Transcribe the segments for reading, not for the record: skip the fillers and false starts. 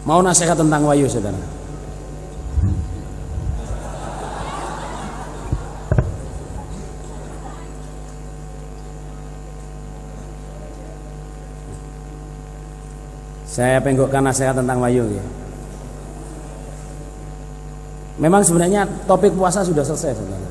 Mau nasihat tentang wayu, saudara? Saya penggokkan nasihat tentang wayu ya. Memang sebenarnya topik puasa sudah selesai, saudara.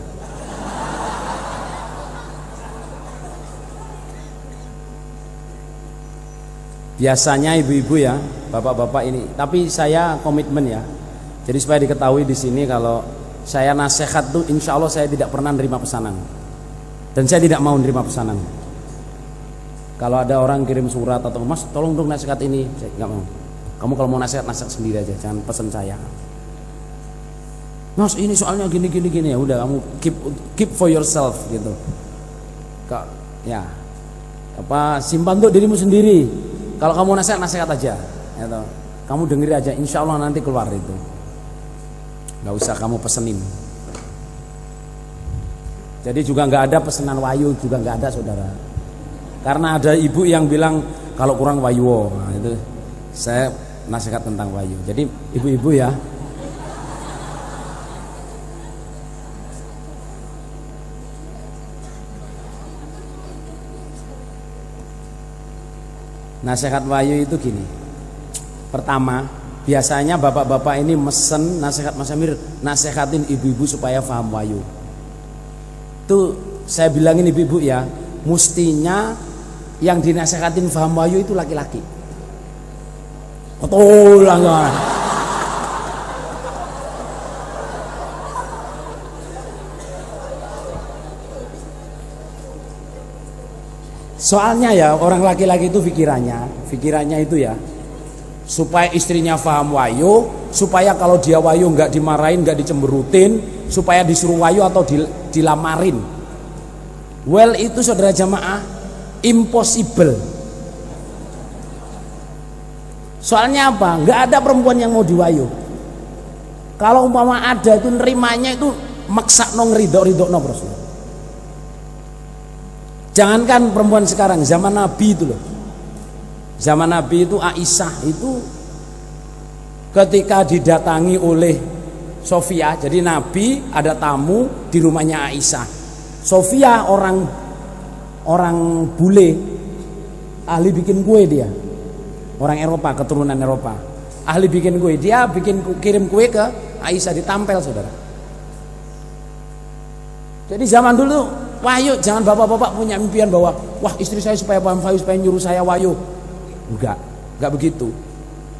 Biasanya ibu-ibu ya, bapak-bapak ini, tapi saya komitmen ya. Jadi supaya diketahui di sini kalau saya nasihat tuh insya Allah saya tidak pernah nerima pesanan. Dan saya tidak mau nerima pesanan. Kalau ada orang kirim surat atau Mas tolong dong nasihat ini, saya nggak mau. Kamu kalau mau nasihat sendiri aja, jangan pesan saya. Mas ini soalnya gini ya udah kamu keep for yourself gitu. Kak ya apa simpan untuk dirimu sendiri. Kalau kamu nasihat aja, gitu. Kamu dengerin aja, insya Allah nanti keluar itu. Gak usah kamu pesenin. Jadi juga nggak ada pesanan wayu, juga nggak ada, saudara. Karena ada ibu yang bilang kalau kurang wayu, nah, itu saya nasihat tentang wayu. Jadi ibu-ibu ya. Nasihat wayu itu gini. Pertama, biasanya bapak-bapak ini mesen nasihat Mas Amir, nasihatin ibu-ibu supaya paham wayu. Tuh saya bilangin ibu-ibu ya, mestinya yang dinasihatin paham wayu itu laki-laki. Betul lah. Soalnya ya orang laki-laki itu pikirannya itu ya supaya istrinya paham wayu, supaya kalau dia wayu nggak dimarahin, nggak dicemberutin, supaya disuruh wayu atau dilamarin. Well itu saudara jamaah impossible. Soalnya apa? Nggak ada perempuan yang mau diwayu. Kalau umpama ada itu nerimanya itu maksa nong ridho no bros. Jangankan perempuan sekarang, zaman Nabi itu loh. Zaman Nabi itu Aisyah itu ketika didatangi oleh Sofia, jadi Nabi ada tamu di rumahnya Aisyah. Sofia orang bule, ahli bikin kue dia. Orang Eropa, keturunan Eropa. Ahli bikin kue, dia kirim kue ke Aisyah ditampel, saudara. Jadi zaman dulu wayu, jangan bapak-bapak punya impian bahwa wah istri saya supaya paham wayu, supaya nyuruh saya wayu. Enggak begitu.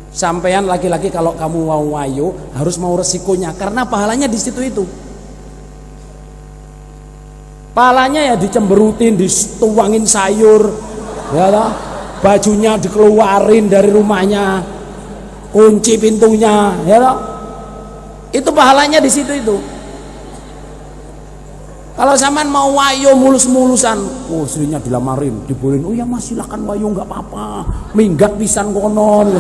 Sampean laki-laki kalau kamu mau wayu harus mau resikonya, karena pahalanya di situ itu. Pahalanya ya dicemberutin, dituangin sayur, ya toh? Bajunya dikeluarin dari rumahnya, kunci pintunya, ya toh? Itu pahalanya di situ itu. Kalau zaman mau wayo mulus-mulusan, oh istrinya dilamarin, dibolehin, oh ya mas silakan wayo nggak apa-apa, minggat pisan konon.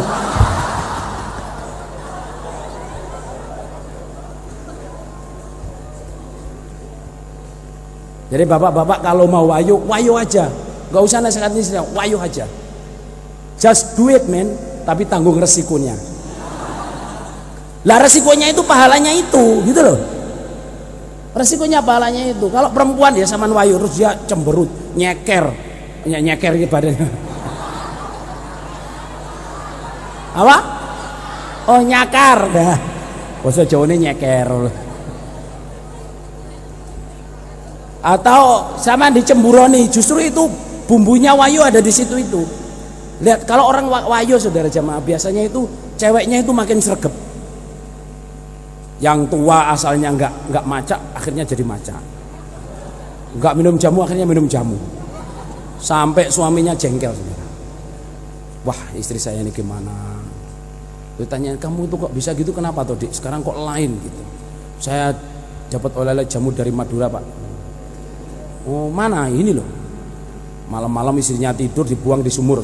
Jadi bapak-bapak kalau mau wayo aja, nggak usah nasihatin istrinya, wayo aja. Just do it man, tapi tanggung resikonya. Lah resikonya itu pahalanya itu, gitu loh. Resikonya pahalanya itu. Kalau perempuan ya sama wayu terus dia cemberut, nyeker gitu badannya. Apa? Oh nyakar dah. Bahasa Jawane nyeker. Atau sama dicemburoni, justru itu bumbunya wayu ada di situ itu. Lihat kalau orang wayu saudara jamaah biasanya itu ceweknya itu makin sregep. Yang tua asalnya nggak maca, akhirnya jadi maca. Nggak minum jamu, akhirnya minum jamu. Sampai suaminya jengkel, saudara. Wah istri saya ini gimana? Ditanya kamu itu kok bisa gitu, kenapa tuh dik? Sekarang kok lain gitu? Saya dapat oleh-oleh jamu dari Madura pak. Oh mana ini loh? Malam-malam istrinya tidur dibuang di sumur.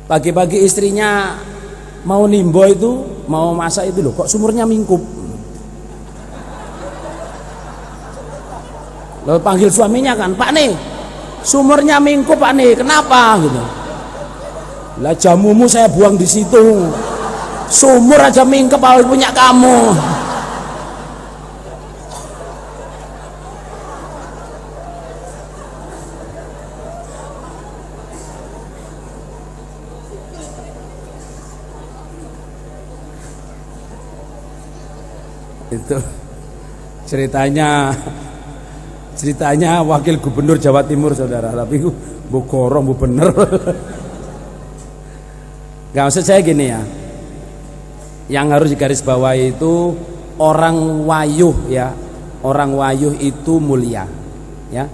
Pagi-pagi istrinya mau nimbo itu, mau masak itu loh, kok sumurnya mingkup. Lalu panggil suaminya kan, Pak nih, sumurnya mingkup Pak nih, kenapa gitu? Lah jamumu saya buang di situ. Sumur aja mingkep kalau punya kamu. Itu ceritanya wakil gubernur Jawa Timur saudara, tapi bu gorong bu bener. Gak maksud saya gini ya, yang harus digarisbawahi itu orang wayuh ya, orang wayuh itu mulia ya,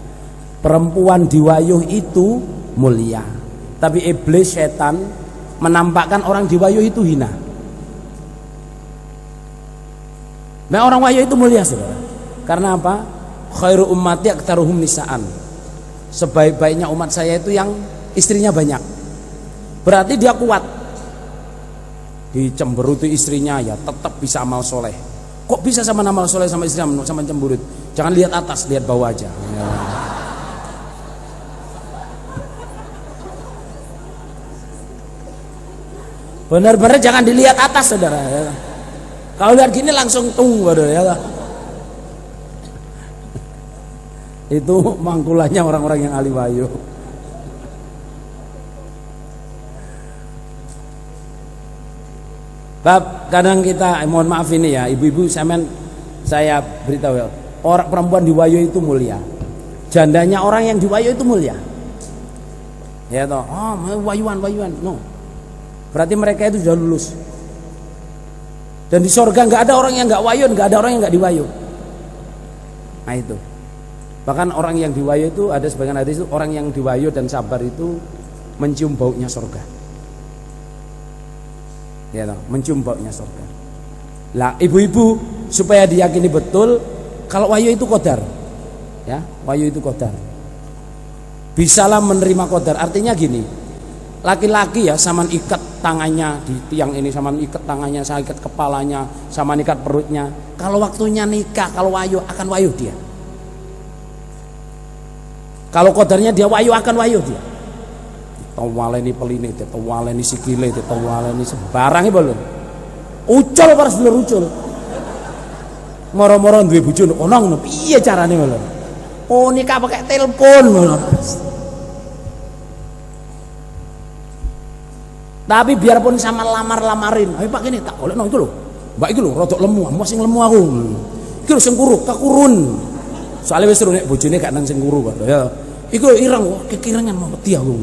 perempuan diwayuh itu mulia, tapi iblis setan menampakkan orang diwayuh itu hina. Nah orang wayuh itu mulia saudara. Karena apa? Khairu ummati aktsaruhum nisaan. Sebaik-baiknya umat saya itu yang istrinya banyak. Berarti dia kuat. Dicemberuti istrinya ya tetap bisa amal soleh. Kok bisa sama amal soleh sama istri sama cemberut? Jangan lihat atas, lihat bawah aja. Ya. Benar-benar jangan dilihat atas saudara. Ya. Kalau lihat gini langsung waduh ya. Itu mangkulannya orang-orang yang ahli wayuh. Bab kadang kita mohon maaf ini ya, ibu-ibu saya beritahu ya, orang perempuan di wayuh itu mulia. Jandanya orang yang di wayuh itu mulia. Ya toh, wayuan. No. Berarti mereka itu sudah lulus. Dan di sorga nggak ada orang yang nggak wayuh, nggak ada orang yang nggak diwayuh. Nah itu. Bahkan orang yang diwayuh itu ada sebagian hadis itu orang yang diwayuh dan sabar itu mencium baunya sorga. Ya toh, mencium baunya sorga. Lah ibu-ibu supaya diyakini betul kalau wayuh itu qadar. Ya, wayuh itu qadar. Bisalah menerima qadar. Artinya gini. Laki-laki ya saman ikat tangannya di tiang ini, saman ikat tangannya, saya ikat kepalanya, saman ikat perutnya. Kalau waktunya nikah, kalau wayuh akan wayuh dia. Kalau qadarnya dia wayuh akan wayuh dia. Tawaleni peline, tawaleni sikile, tawaleni sembarang belum. Ucul pas belum ucul. Moro-moro duwe bojo onong piye carane lho. Oh nikah pakai telepon lho. Tapi biarpun sama lamar-lamarin, ayo Pak gini tak boleh no itu loh. Mbak itu loh rodok lemu, masih lemu aku. Iki lho sing kuru, kekurun. Soalnya wis seru nek bojone gak nang sing kuru kok ya. Iku ireng kekirangan mau wedi aku.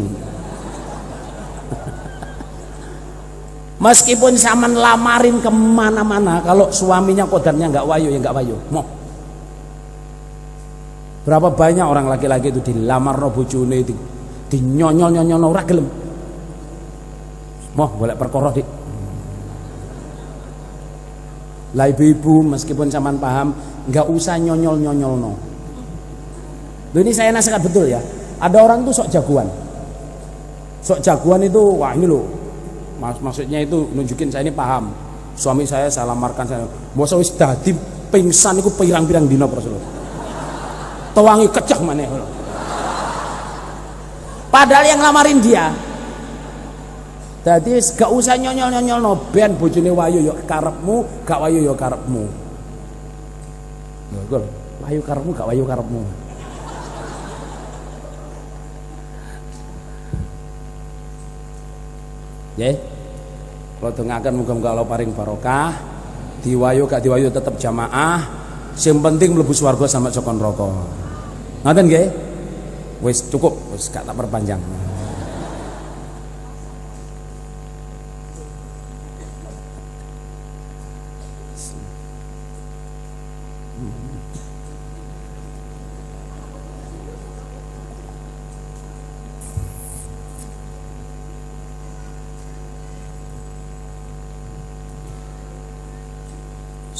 Meskipun saman lamarin kemana-mana, kalau suaminya kodarnya nggak wayuh ya nggak wayuh. Mau berapa banyak orang laki-laki itu dilamar no bojone di nyonyol ora gelem. Mau boleh perkara dik. Lah ibu-ibu meskipun saman paham nggak usah nyonyol no. Loh ini saya nasihat betul ya. Ada orang tuh sok jagoan. Sok jagoan itu wah ini loh. Maksudnya itu nunjukin saya ini paham. Suami saya lamarkan saya. Mosok wis dadi pingsan iku pirang-pirang dina Rasul. Tawangi kecak maneh. Padahal yang lamarin dia. Jadi gak usah nyonyol no ben bojone wayu yo karepmu, gak wayu yo karepmu. Lho, wayu karepmu gak wayu karepmu. Ya. Kalau dengakan muga-muga Allah paring barokah, diwayu gak diwayu tetap jamaah, yang penting mlebu swarga sama saka neraka. Ngoten nggih? Wis cukup, wis gak tak perpanjang.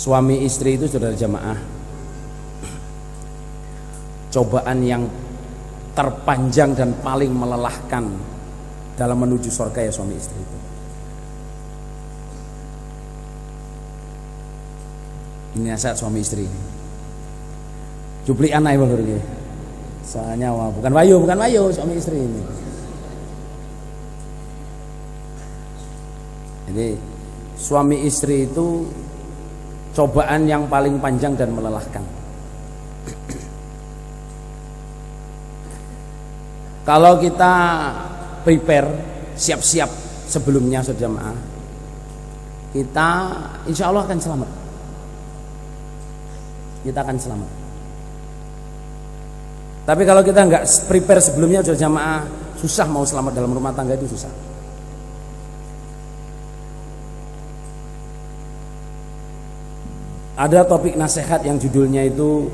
Suami istri itu saudara jamaah, cobaan yang terpanjang dan paling melelahkan dalam menuju surga ya suami istri itu. Ini nasihat suami istri ini. Cuplikan ae lho iki. Soalnya bukan wayu suami istri ini. Jadi suami istri itu cobaan yang paling panjang dan melelahkan. Kalau kita prepare, siap-siap sebelumnya saudara jamaah, kita insya Allah akan selamat. Kita akan selamat. Tapi kalau kita nggak prepare sebelumnya saudara jamaah, susah mau selamat dalam rumah tangga, itu susah. Ada topik nasihat yang judulnya itu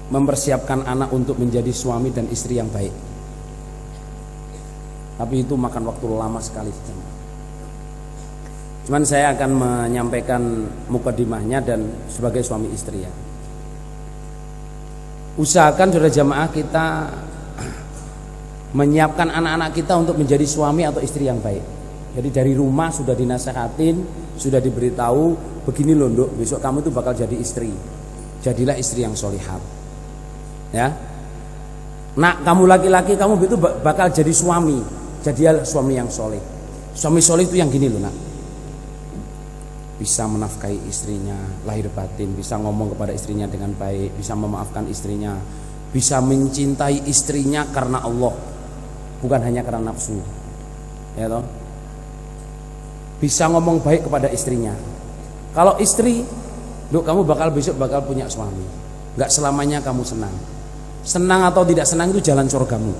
mempersiapkan anak untuk menjadi suami dan istri yang baik. Tapi itu makan waktu lama sekali. Cuman saya akan menyampaikan mukadimahnya dan sebagai suami istri ya. Usahakan saudara jamaah kita menyiapkan anak-anak kita untuk menjadi suami atau istri yang baik. Jadi dari rumah sudah dinasehatin, sudah diberitahu, begini loh Nduk, besok kamu tuh bakal jadi istri. Jadilah istri yang solihat. Ya. Nak, kamu laki-laki, kamu itu bakal jadi suami. Jadilah suami yang soleh. Suami soleh itu yang gini loh nak, bisa menafkahi istrinya lahir batin, bisa ngomong kepada istrinya dengan baik, bisa memaafkan istrinya, bisa mencintai istrinya karena Allah, bukan hanya karena nafsu, ya toh. Bisa ngomong baik kepada istrinya. Kalau istri, Duk, kamu besok bakal punya suami. Gak selamanya kamu senang. Senang atau tidak senang itu jalan surgamu.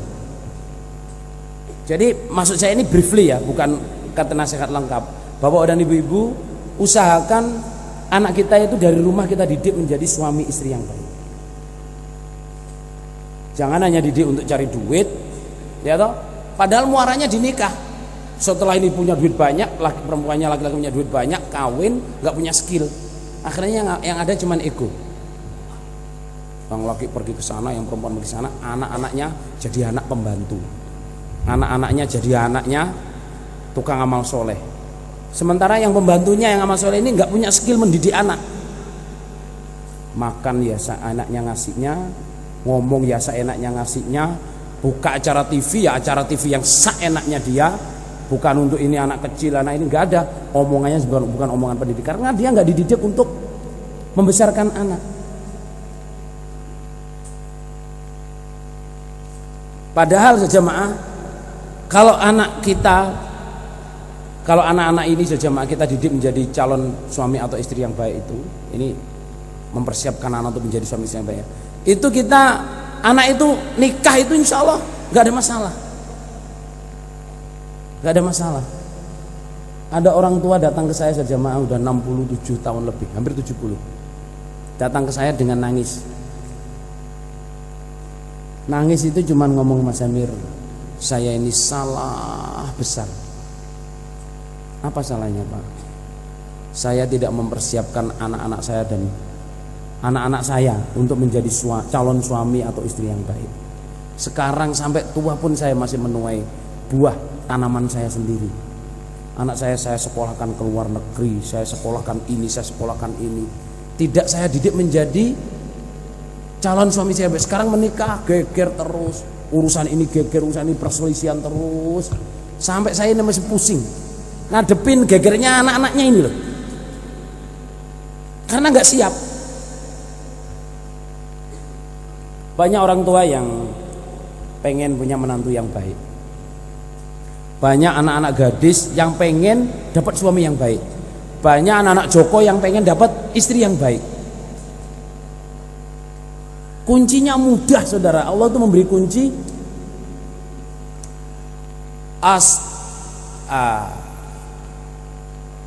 Jadi maksud saya ini briefly ya, bukan kata nasihat lengkap. Bapak dan ibu-ibu, usahakan anak kita itu dari rumah kita didik menjadi suami istri yang baik. Jangan hanya didik untuk cari duit, ya toh. Padahal muaranya di nikah. Setelah ini punya duit banyak, perempuannya laki-laki punya duit banyak, kawin, nggak punya skill. Akhirnya yang ada cuman ego. Yang laki pergi ke sana, yang perempuan pergi ke sana, anak-anaknya jadi anak pembantu. Anak-anaknya jadi anaknya tukang amal soleh. Sementara yang pembantunya yang amal soleh ini nggak punya skill mendidik anak. Makan ya anaknya ngasihnya, ngomong ya seenaknya ngasihnya, buka acara TV ya acara TV yang seenaknya dia. Bukan untuk ini anak kecil, anak ini nggak ada. Omongannya bukan omongan pendidik, karena dia nggak dididik untuk membesarkan anak. Padahal sejamaah, kalau anak-anak ini sejamaah kita didik menjadi calon suami atau istri yang baik itu, ini mempersiapkan anak untuk menjadi suami istri yang baik. Itu kita anak itu nikah itu insya Allah nggak ada masalah. Gak ada masalah. Ada orang tua datang ke saya sejamaah udah 67 tahun lebih, hampir 70. Datang ke saya dengan nangis. Nangis itu cuma ngomong, Mas Amir, saya ini salah besar. Apa salahnya Pak? Saya tidak mempersiapkan anak-anak saya dan anak-anak saya untuk menjadi calon suami atau istri yang baik. Sekarang sampai tua pun saya masih menuai buah tanaman saya sendiri. Anak saya sekolahkan ke luar negeri, saya sekolahkan ini, saya sekolahkan ini. Tidak saya didik menjadi calon suami saya. Sekarang menikah geger terus, urusan ini geger, urusan ini perselisihan terus, sampai saya ini masih pusing ngadepin gegernya anak-anaknya ini loh, karena nggak siap. Banyak orang tua yang pengen punya menantu yang baik. Banyak anak-anak gadis yang pengen dapat suami yang baik. Banyak anak-anak Joko yang pengen dapat istri yang baik. Kuncinya mudah saudara. Allah itu memberi kunci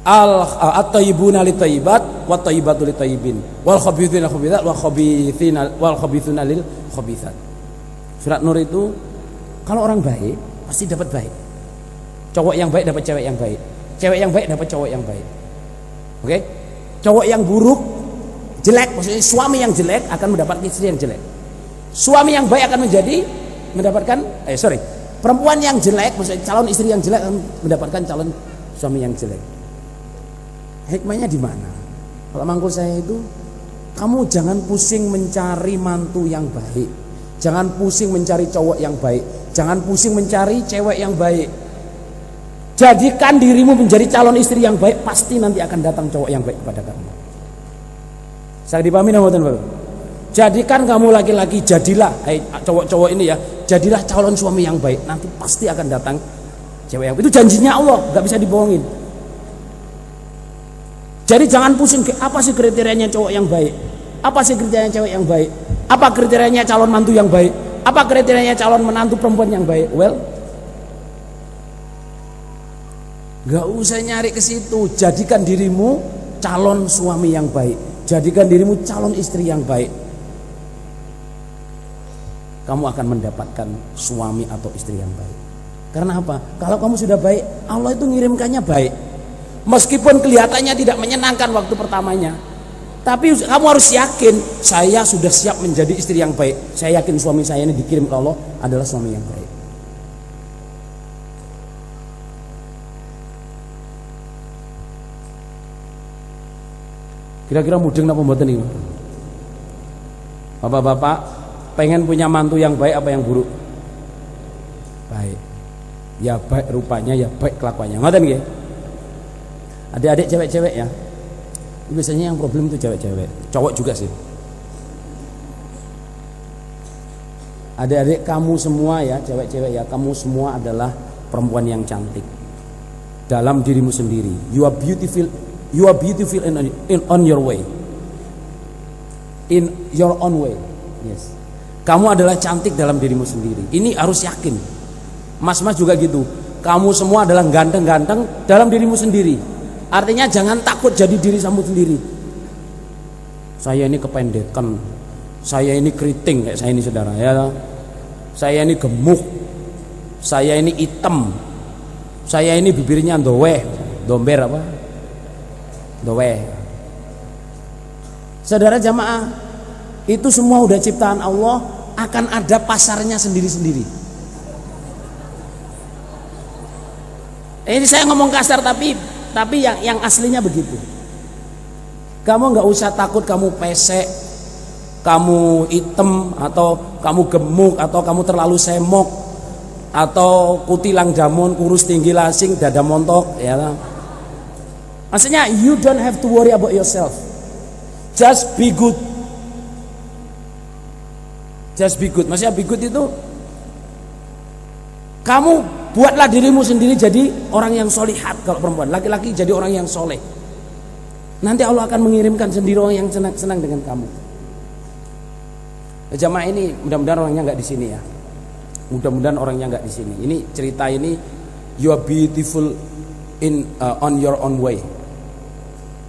at-thayyibuna lit-thayyibat wat-thayyibatu lit-thayyibin wal khabithuna lil-khabithat wal khabithuna lil-khabithat. Surat Nur itu kalau orang baik pasti dapat baik. Cowok yang baik dapat cewek yang baik, cewek yang baik dapat cowok yang baik. Oke? Cowok yang buruk, jelek, maksudnya suami yang jelek akan mendapatkan istri yang jelek. Suami yang baik akan perempuan yang jelek, maksudnya calon istri yang jelek akan mendapatkan calon suami yang jelek. Hikmahnya di mana? Kalau mangkul saya itu, kamu jangan pusing mencari mantu yang baik, jangan pusing mencari cowok yang baik, jangan pusing mencari cewek yang baik. Jadikan dirimu menjadi calon istri yang baik, pasti nanti akan datang cowok yang baik kepada kamu. Saya dipahami nama Bapak? Jadikan kamu laki-laki, jadilah cowok-cowok ini ya, jadilah calon suami yang baik, nanti pasti akan datang cewek yang baik. Itu janjinya Allah, nggak bisa dibohongin. Jadi jangan pusing, apa sih kriterianya cowok yang baik? Apa sih kriterianya cewek yang baik? Apa kriterianya calon mantu yang baik? Apa kriterianya calon menantu perempuan yang baik? Well, gak usah nyari ke situ. Jadikan dirimu calon suami yang baik, jadikan dirimu calon istri yang baik. Kamu akan mendapatkan suami atau istri yang baik. Karena apa? Kalau kamu sudah baik, Allah itu ngirimkannya baik. Meskipun kelihatannya tidak menyenangkan waktu pertamanya, tapi kamu harus yakin, saya sudah siap menjadi istri yang baik. Saya yakin suami saya ini dikirim ke Allah adalah suami yang baik. Kira-kira mudeng napa mboten niku? Bapak-bapak pengen punya mantu yang baik apa yang buruk? Baik. Ya baik rupanya, ya baik kelakuannya. Ngoten nggih? Adik-adik cewek-cewek ya. Biasanya yang problem itu cewek-cewek. Cowok juga sih. Adik-adik kamu semua ya, cewek-cewek ya, kamu semua adalah perempuan yang cantik dalam dirimu sendiri. You are beautiful. You are beautiful on your way. In your own way. Yes. Kamu adalah cantik dalam dirimu sendiri. Ini harus yakin. Mas-mas juga gitu. Kamu semua adalah ganteng-ganteng dalam dirimu sendiri. Artinya jangan takut jadi diri kamu sendiri. Saya ini kependekan. Saya ini keriting kayak saya ini saudara ya. Saya ini gemuk. Saya ini hitam. Saya ini bibirnya doeh, domber apa? Doeh. Saudara jamaah, itu semua udah ciptaan Allah, akan ada pasarnya sendiri-sendiri. Ini saya ngomong kasar tapi yang aslinya begitu. Kamu nggak usah takut kamu pesek, kamu hitam, atau kamu gemuk, atau kamu terlalu semok, atau kutilang damun, kurus tinggi lasing, dada montok, ya. Maksudnya you don't have to worry about yourself. Just be good. Just be good. Maksudnya be good itu kamu buatlah dirimu sendiri jadi orang yang solihat. Kalau perempuan, laki-laki jadi orang yang soleh. Nanti Allah akan mengirimkan sendiri orang yang senang dengan kamu. Jamaah ini mudah-mudahan orangnya nggak di sini ya. Mudah-mudahan orangnya nggak di sini. Ini cerita ini, you are beautiful on your own way.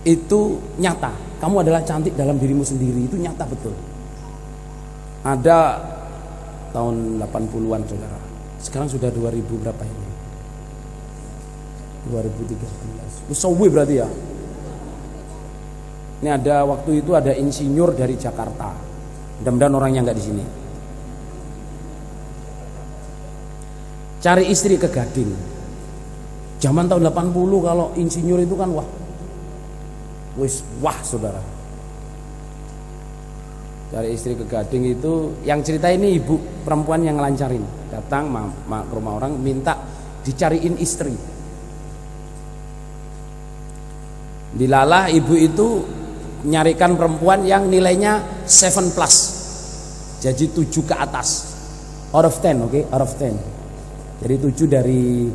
Itu nyata. Kamu adalah cantik dalam dirimu sendiri. Itu nyata betul. Ada tahun 80-an saudara. Sekarang sudah 2000 berapa ini? 2013. Usawi berarti ya. Ini ada waktu itu ada insinyur dari Jakarta. Mudah-mudahan orangnya nggak di sini. Cari istri ke Gading. Zaman tahun 80 kalau insinyur itu kan wah saudara. Cari istri ke Gading itu, yang cerita ini ibu perempuan yang ngelancarin, datang ke rumah orang minta dicariin istri. Dilalah ibu itu nyarikan perempuan yang nilainya 7+, jadi 7 ke atas, out of 10, oke, out of 10. Jadi 7 dari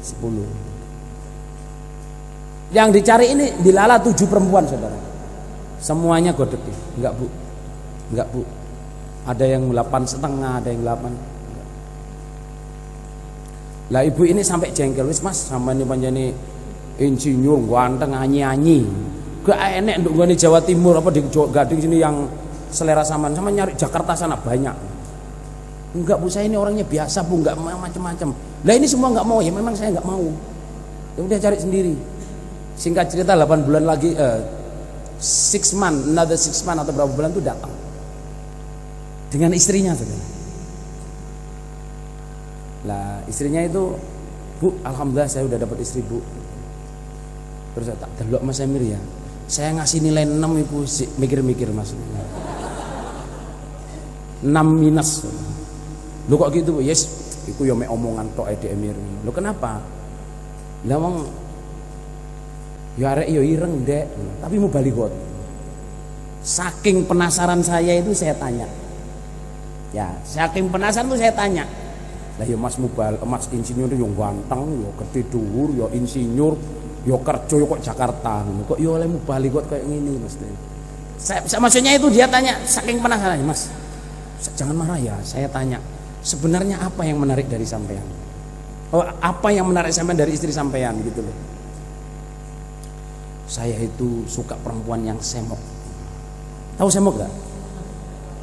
10. Yang dicari ini dilala 7 perempuan saudara. Semuanya godek. Enggak bu. Ada yang 8,5, ada yang 8. Lah ibu ini sampai jengkel, wis mas sama ini panjani insinyur ganteng anyi-anyi. Gak enek untuk gua di Jawa Timur apa di Gading sini yang selera sama nyari Jakarta sana banyak. Enggak bu, saya ini orangnya biasa bu, enggak macam-macam. Lah ini semua enggak mau, ya memang saya enggak mau. Ya udah cari sendiri. Singkat cerita 8 bulan lagi 6 month, another 6 month atau berapa bulan itu datang dengan istrinya saudara. Lah istrinya itu, bu alhamdulillah saya udah dapat istri bu. Terus saya tak delok mas Emir ya, saya ngasih nilai 6 ibu, mikir-mikir mas 6 minus. Lu kok gitu bu? Yes, itu ya mek omongan tok Emir. Lu kenapa? Lah wong ya arek yo ireng, Dek, tapi mau baligot. Saking penasaran saya itu saya tanya. Ya, saking penasaran itu saya tanya. Lah ya Mas Mas insinyur yo ganteng, yo gede dhuwur, yo insinyur, yo kerja yo kok Jakarta. Kok yo oleh baligot kayak ngene, Mas. Maksudnya itu dia tanya saking penasaran, Mas. Jangan marah ya, saya tanya. Sebenarnya apa yang menarik dari sampean? Oh, apa yang menarik sampean dari istri sampean gitu loh. Saya itu suka perempuan yang semok. Tahu semok gak?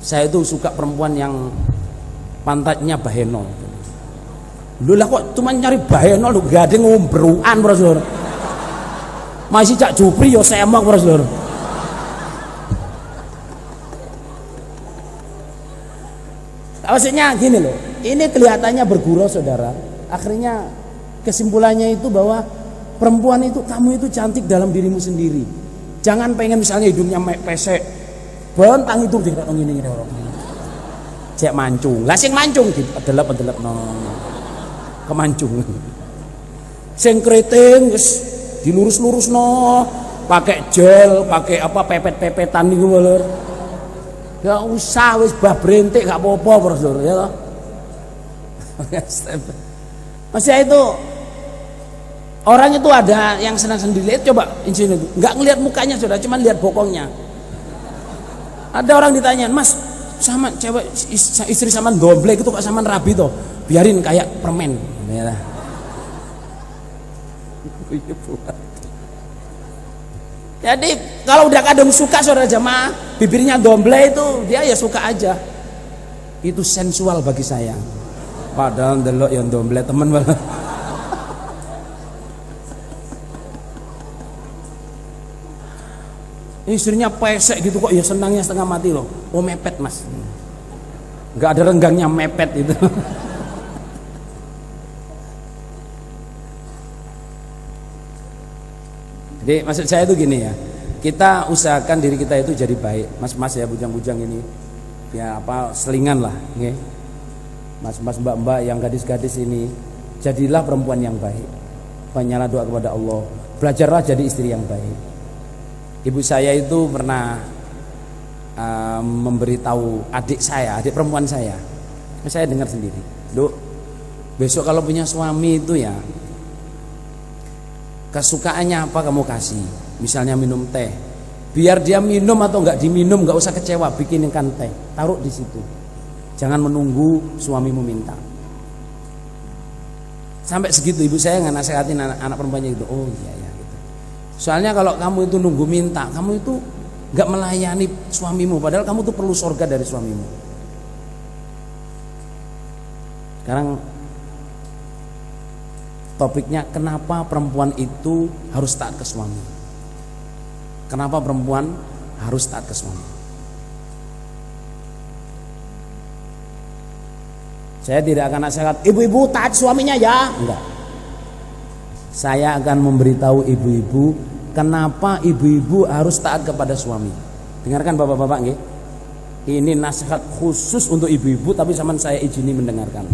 Saya itu suka perempuan yang pantatnya baheno. Lu lah kok cuma nyari baheno lu gak ada ngombruan, Bro. Masih Cak Jupri yo semok, Bro. Maksudnya gini loh, ini kelihatannya bergurau saudara. Akhirnya kesimpulannya itu bahwa perempuan itu, kamu itu cantik dalam dirimu sendiri. Jangan pengen misalnya hidungnya pesek, bentang itu di gini orang. Cek mancung, lah sing mancung delep no. Kemancung. Sing keriting wis dilurus-lurus no, pakai gel, pakai apa pepet-pepetan niku lho. Ya usah wis bah brentik gak apa-apa, Bro, ya toh. Masih itu orang itu ada yang senang sendiri. Coba insinyur itu nggak ngelihat mukanya sudah, cuma lihat bokongnya. Ada orang ditanya, Mas, sama cewek istri sama domblek itu kok sama rabi toh? Biarin kayak permen. Ya. Jadi kalau udah kadang suka saudara jamaah, bibirnya domble itu dia ya suka aja. Itu sensual bagi saya. Padahal delok yang domble temen banget. Istrinya pesek gitu kok ya senangnya setengah mati loh. Oh mepet Mas. Nggak ada renggangnya mepet itu. Jadi maksud saya itu gini ya, kita usahakan diri kita itu jadi baik, mas-mas ya, bujang-bujang ini, ya apa selingan lah, nge? Mas-mas mbak-mbak yang gadis-gadis ini, jadilah perempuan yang baik, banyaklah doa kepada Allah, belajarlah jadi istri yang baik. Ibu saya itu pernah memberitahu adik perempuan saya dengar sendiri, Duk, besok kalau punya suami itu ya, kesukaannya apa kamu kasih, misalnya minum teh, biar dia minum atau nggak diminum nggak usah kecewa, bikinkan teh, taruh di situ, jangan menunggu suamimu minta. Sampai segitu ibu saya nggak nasihatin anak perempuannya itu. Oh iya ya gitu. Soalnya kalau kamu itu nunggu minta, kamu itu nggak melayani suamimu, padahal kamu tuh perlu surga dari suamimu. Sekarang topiknya, kenapa perempuan itu harus taat ke suami? Kenapa perempuan harus taat ke suami? Saya tidak akan nasihat ibu-ibu taat suaminya ya, enggak. Saya akan memberitahu ibu-ibu kenapa ibu-ibu harus taat kepada suami. Dengarkan bapak-bapak nggih. Ini nasihat khusus untuk ibu-ibu, tapi sama saya izini mendengarkan.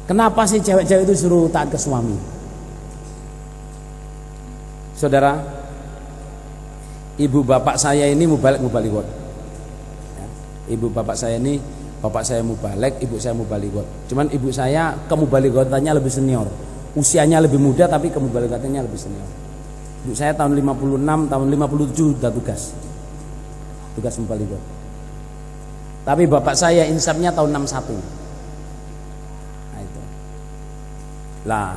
Kenapa sih cewek-cewek itu suruh taat ke suami? Saudara, ibu bapak saya ini mubalik. Ya, ibu bapak saya ini, bapak saya mubalek, ibu saya mubaligot. Cuman ibu saya kemubaligotannya lebih senior. Usianya lebih muda tapi kemubaligotannya lebih senior. Ibu saya tahun 56, tahun 57 udah tugas mubaligot. Tapi bapak saya insafnya tahun 61. Lah,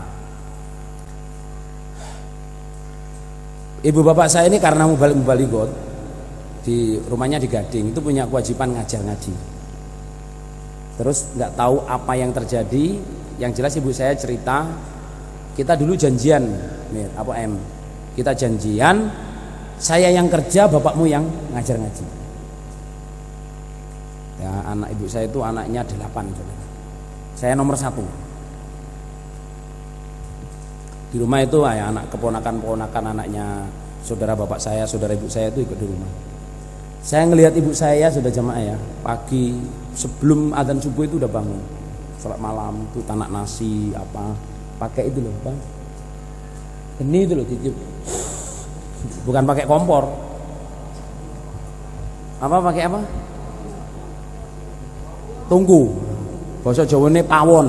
ibu bapak saya ini karena mubaligot di rumahnya di Gading itu punya kewajiban ngajar ngaji. Terus nggak tahu apa yang terjadi. Yang jelas ibu saya cerita, kita dulu janjian, nih, apa M? Kita janjian, saya yang kerja, bapakmu yang ngajar ngaji. Ya, anak ibu saya itu anaknya 8, saudara. Saya nomor 1. Di rumah itu ya anak keponakan anaknya saudara bapak saya, saudara ibu saya itu ikut di rumah. Saya ngelihat ibu saya sudah jamaah ya, pagi sebelum adzan subuh itu udah bangun. sholat malam itu tanak nasi apa pakai itu loh bang, ini itu loh titip, bukan pakai kompor, apa pakai apa? Tungku, basa Jawane pawon.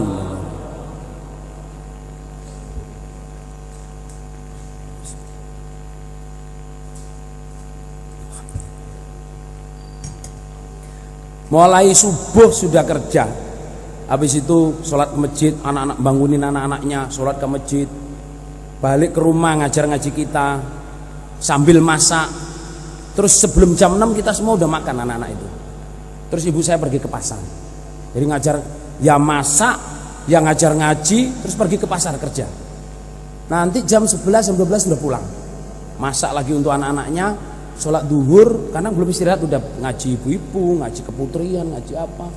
Mulai subuh sudah kerja, habis itu sholat ke masjid, anak-anak bangunin anak-anaknya sholat ke masjid, balik ke rumah ngajar ngaji kita sambil masak. Terus sebelum jam 6 kita semua udah makan anak-anak itu. Terus ibu saya pergi ke pasar, jadi ngajar ya masak ya ngajar ngaji, terus pergi ke pasar kerja. Nanti jam 11 jam 12 sudah pulang, masak lagi untuk anak-anaknya, sholat duhur karena belum istirahat, udah ngaji ibu-ibu, ngaji keputrian, ngaji apa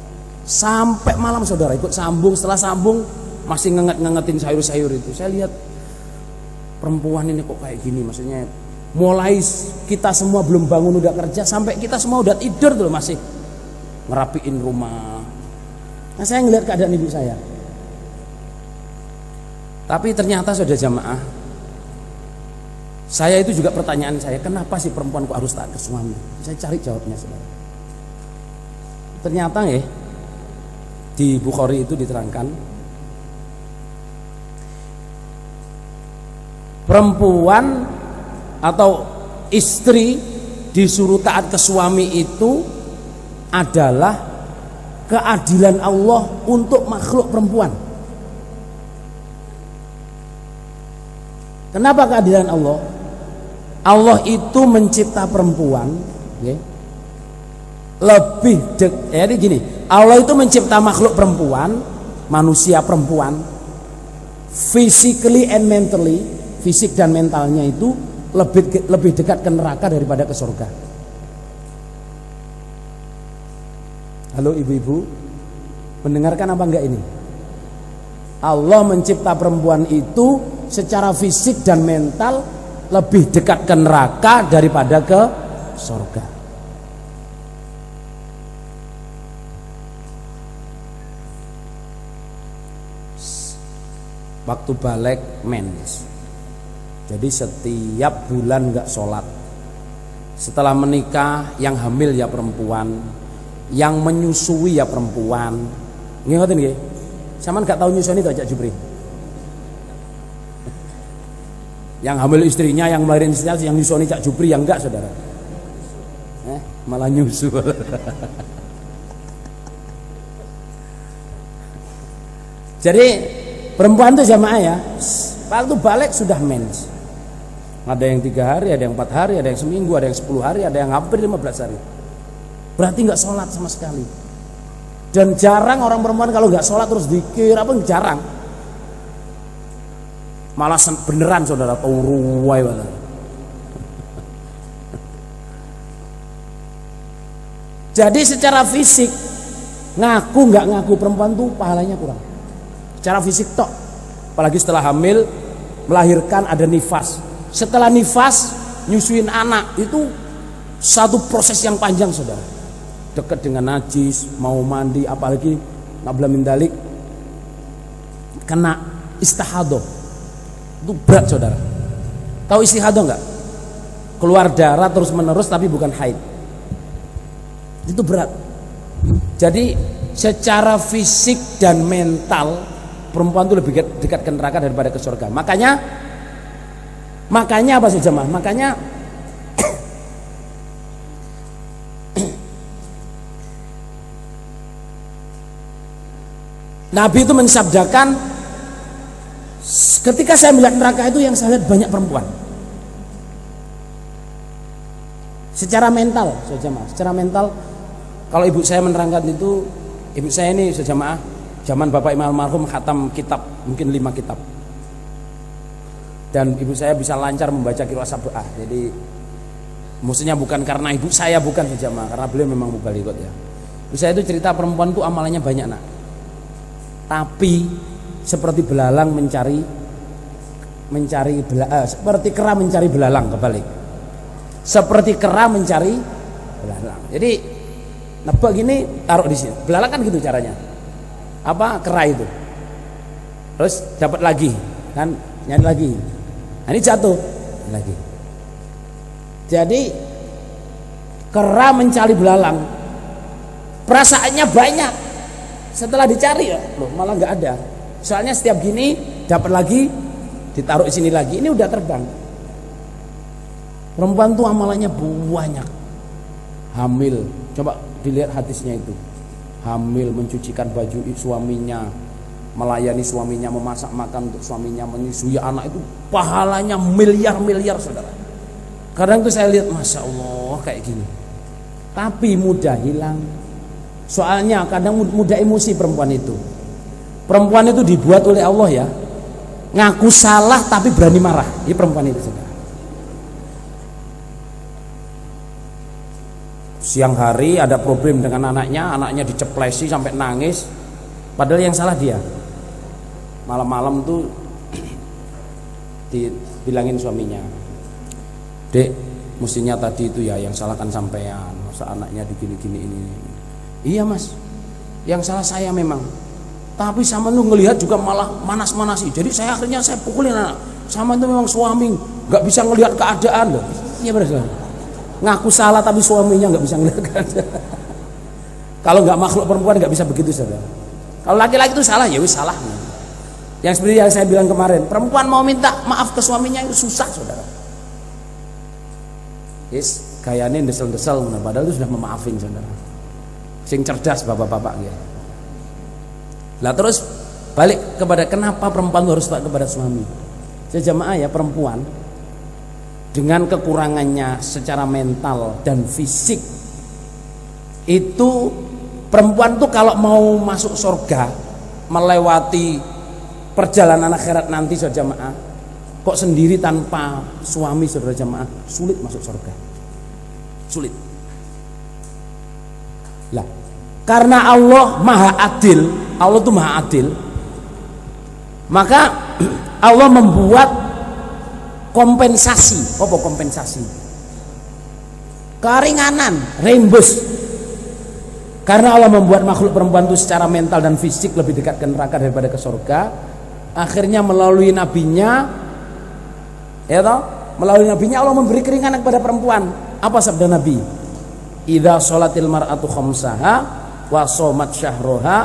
sampai malam saudara, ikut sambung. Setelah sambung masih ngengetin sayur-sayur itu. Saya lihat perempuan ini kok kayak gini, maksudnya mulai kita semua belum bangun udah kerja, sampai kita semua udah tidur tuh masih ngerapiin rumah. Nah saya ngelihat keadaan ibu saya, tapi ternyata sudah jamaah, saya itu juga pertanyaan saya, kenapa sih perempuan kok harus taat ke suami? Saya cari jawabnya saudara. Ternyata ya di Bukhari itu diterangkan, perempuan atau istri disuruh taat ke suami itu adalah keadilan Allah untuk makhluk perempuan. Kenapa keadilan Allah? Allah itu mencipta perempuan, okay, lebih jadi gini, Allah itu mencipta makhluk perempuan, manusia perempuan, physically and mentally, fisik dan mentalnya itu lebih dekat ke neraka daripada ke surga. Halo ibu-ibu, mendengarkan apa enggak ini? Allah mencipta perempuan itu secara fisik dan mental lebih dekat ke neraka daripada ke surga. Waktu balik mens, jadi setiap bulan nggak sholat. Setelah menikah yang hamil ya perempuan, yang menyusui ya perempuan. Ngerti nggih? Saman nggak tahu nyusui itu aja Jupri. Yang hamil istrinya, yang melahirin istrinya, yang nyusui Cak Jupri, yang enggak saudara. Malah nyusu. Jadi perempuan itu jamaah ya, waktu balik sudah mens. Ada yang 3 hari, ada yang 4 hari, ada yang seminggu, ada yang 10 hari, ada yang hampir 15 hari. Berarti nggak sholat sama sekali. Dan jarang orang perempuan kalau nggak sholat terus zikir apa, jarang. Malah beneran saudara, ruwai banget. Jadi secara fisik ngaku nggak ngaku perempuan tuh pahalanya kurang. Secara fisik tok. Apalagi setelah hamil, melahirkan, ada nifas. Setelah nifas nyusuin anak itu satu proses yang panjang saudara. Dekat dengan najis, mau mandi, apalagi nabla min dalik kena istihadah. Itu berat saudara. Tahu istihadah enggak? Keluar darah terus menerus tapi bukan haid. Itu berat. Jadi secara fisik dan mental perempuan itu lebih dekat ke neraka daripada ke surga. Makanya apa sih jemaah? Makanya Nabi itu mensabdakan, ketika saya melihat neraka itu yang saya lihat banyak perempuan. Secara mental, secara mental, kalau ibu saya menerangkan itu, ibu saya ini sejamaah zaman Bapak Imam almarhum khatam kitab mungkin 5 kitab. Dan ibu saya bisa lancar membaca qiraat sab'ah. Jadi maksudnya bukan karena ibu saya, bukan sejamaah, karena beliau memang mubalighat ya. Ibu saya itu cerita perempuan itu amalannya banyak nak. Tapi seperti belalang seperti kera mencari belalang, kebalik. Seperti kera mencari belalang. Jadi nebak gini, taruh di sini. Belalang kan gitu caranya. kera itu. Terus dapat lagi, kan nyari lagi. Nah, ini jatuh lagi. Jadi kera mencari belalang. Perasaannya banyak. Setelah dicari ya, loh malah nggak ada. Soalnya setiap gini dapat lagi, ditaruh di sini lagi. Ini udah terbang. Perempuan tuh amalannya banyak. Hamil, coba dilihat hadisnya itu. Hamil, mencucikan baju suaminya, melayani suaminya, memasak makan untuk suaminya, menyusui anak, itu pahalanya miliar-miliar, saudara. Kadang tuh saya lihat, masya Allah kayak gini. Tapi mudah hilang. Soalnya kadang mudah emosi perempuan itu. Perempuan itu dibuat oleh Allah ya, ngaku salah tapi berani marah. Ini perempuan itu, saudara. Siang hari ada problem dengan anaknya diceplesi sampai nangis, padahal yang salah dia. Malam-malam tuh dibilangin suaminya, "Dek, mestinya tadi itu ya yang salahkan sampean, masa anaknya digini-gini ini." "Iya mas, yang salah saya memang, tapi sama lu ngelihat juga malah manas-manasi, jadi saya pukulin anak. Sama itu memang suami nggak bisa ngelihat keadaan loh." Iya benar. Ngaku salah tapi suaminya nggak bisa ngelihat keadaan. Kalau nggak makhluk perempuan nggak bisa begitu, saudara. Kalau laki-laki itu salah ya wis salah. Yang seperti yang saya bilang kemarin, perempuan mau minta maaf ke suaminya itu susah, saudara. Yes, gayanya desel-desel, padahal itu sudah memaafin, saudara. Sing cerdas bapak-bapak ya. Lah terus balik kepada kenapa perempuan harus taat kepada suami. Jamaah ya, perempuan dengan kekurangannya secara mental dan fisik itu, perempuan tuh kalau mau masuk surga, melewati perjalanan akhirat nanti, saudara jamaah, kok sendiri tanpa suami, saudara jamaah, sulit masuk surga, sulit. Lah karena Allah maha adil, Allah tuh maha adil, maka Allah membuat kompensasi. Apa kompensasi? Keringanan, rembus. Karena Allah membuat makhluk perempuan itu secara mental dan fisik lebih dekat ke neraka daripada ke surga. Akhirnya melalui nabinya, ya toh, melalui nabinya Allah memberi keringanan kepada perempuan. Apa sabda Nabi? Idza sholatil mar'atu khamsaha wa shamat syahroha